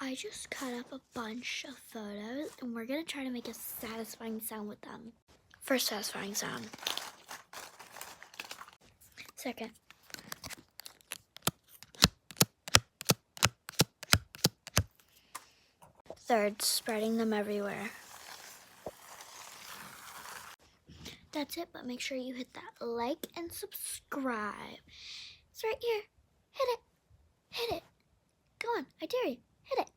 I just cut up a bunch of photos and we're gonna try to make a satisfying sound with them. First satisfying sound. Second. Third, spreading them everywhere. That's it, but make sure you hit that like and subscribe. It's right here. Hit it. Hit it. Go on, I dare you. Hit it.